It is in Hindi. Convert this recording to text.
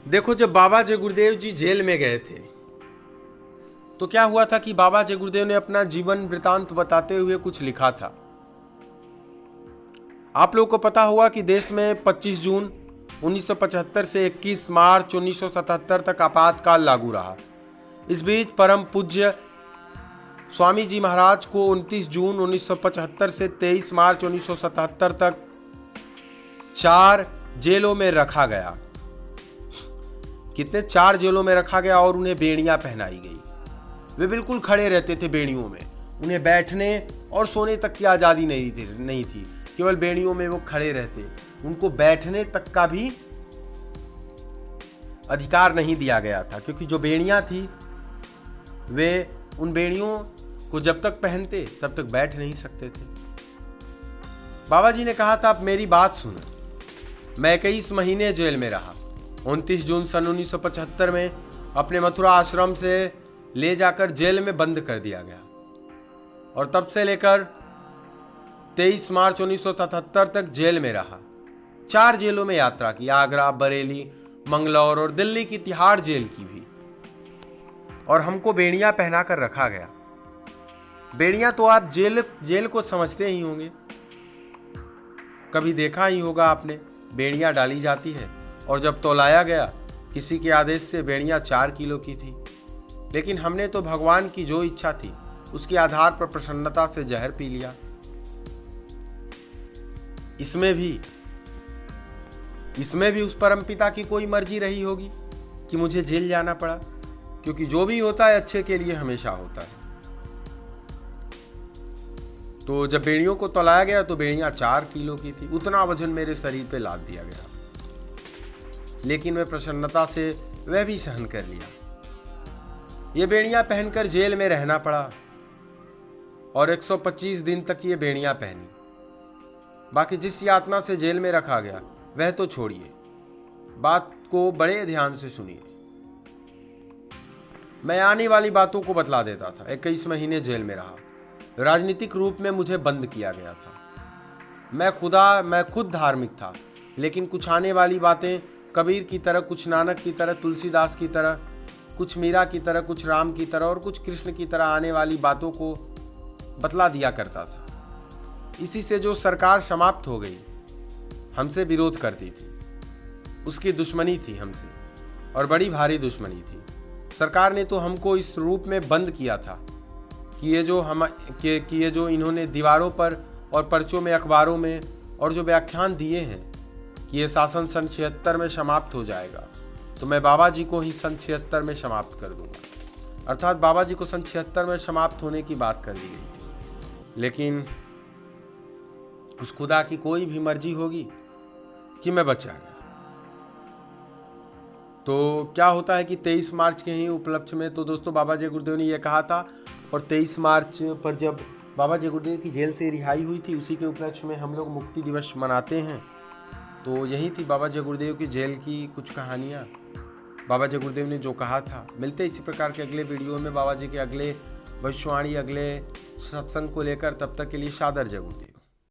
देखो, जब बाबा जय गुरुदेव जी जेल में गए थे तो क्या हुआ था कि बाबा जय गुरुदेव ने अपना जीवन वृतांत बताते हुए कुछ लिखा था। आप लोगों को पता हुआ कि देश में 25 जून 1975 से 21 मार्च 1977 तक आपातकाल लागू रहा। इस बीच परम पूज्य स्वामी जी महाराज को 29 जून 1975 से 23 मार्च 1977 तक 4 जेलों में रखा गया। कितने? 4 जेलों में रखा गया और उन्हें बेड़ियां पहनाई गई। वे बिल्कुल खड़े रहते थे बेड़ियों में। उन्हें बैठने और सोने तक की आज़ादी नहीं थी, केवल बेड़ियों में वो खड़े रहते। उनको बैठने तक का भी अधिकार नहीं दिया गया था, क्योंकि जो बेड़ियां थी वे उन बेड़ियों को जब तक पहनते तब तक बैठ नहीं सकते थे। बाबा जी ने कहा था, आप मेरी बात सुनो। मैं 21 महीने जेल में रहा। 29 जून सन 1975 में अपने मथुरा आश्रम से ले जाकर जेल में बंद कर दिया गया और तब से लेकर 23 मार्च 1977 तक जेल में रहा। 4 जेलों में यात्रा की, आगरा, बरेली, मंगलौर और दिल्ली की तिहाड़ जेल की भी। और हमको बेड़ियां पहना कर रखा गया। बेड़ियां तो आप जेल को समझते ही होंगे, कभी देखा ही होगा आपने। बेड़ियां डाली जाती है और जब तौलाया गया, किसी के आदेश से बेड़ियां 4 किलो की थी, लेकिन हमने तो भगवान की जो इच्छा थी उसके आधार पर प्रसन्नता से जहर पी लिया। इसमें भी उस परमपिता की कोई मर्जी रही होगी कि मुझे जेल जाना पड़ा, क्योंकि जो भी होता है अच्छे के लिए हमेशा होता है। तो जब बेड़ियों को तौलाया गया तो बेड़ियां 4 किलो की थी। उतना वजन मेरे शरीर पे लाद दिया गया, लेकिन मैं प्रसन्नता से वह भी सहन कर लिया। ये बेड़ियां पहनकर जेल में रहना पड़ा और 125 दिन तक ये बेड़ियां पहनी। बाकी जिस यातना से जेल में रखा गया वह तो छोड़िए, बात को बड़े ध्यान से सुनिए। मैं आने वाली बातों को बतला देता था। 21 महीने जेल में रहा। राजनीतिक रूप में मुझे बंद किया गया था। मैं खुद धार्मिक था, लेकिन कुछ आने वाली बातें कबीर की तरह, कुछ नानक की तरह, तुलसीदास की तरह, कुछ मीरा की तरह, कुछ राम की तरह और कुछ कृष्ण की तरह आने वाली बातों को बतला दिया करता था। इसी से जो सरकार समाप्त हो गई, हमसे विरोध करती थी, उसकी दुश्मनी थी हमसे, और बड़ी भारी दुश्मनी थी। सरकार ने तो हमको इस रूप में बंद किया था कि ये जो इन्होंने दीवारों पर और पर्चों में, अखबारों में और जो व्याख्यान दिए हैं कि ये शासन सन 76 में समाप्त हो जाएगा, तो मैं बाबा जी को ही सन 76 में समाप्त कर दूंगा। अर्थात बाबा जी को सन 76 में समाप्त होने की बात कर दी गई थी। लेकिन उस खुदा की कोई भी मर्जी होगी कि मैं बच जाऊंगा। तो क्या होता है कि 23 मार्च के ही उपलक्ष्य में तो दोस्तों बाबा जय गुरुदेव ने यह कहा था, और 23 मार्च पर जब बाबा जय गुरुदेव की जेल से रिहाई हुई थी, उसी के उपलक्ष्य में हम लोग मुक्ति दिवस मनाते हैं। तो यही थी बाबा जय गुरुदेव की जेल की कुछ कहानियाँ, बाबा जय गुरुदेव ने जो कहा था। मिलते इसी प्रकार के अगले वीडियो में बाबा जी के अगले भविष्यवाणी, अगले सत्संग को लेकर। तब तक के लिए सादर जय गुरुदेव।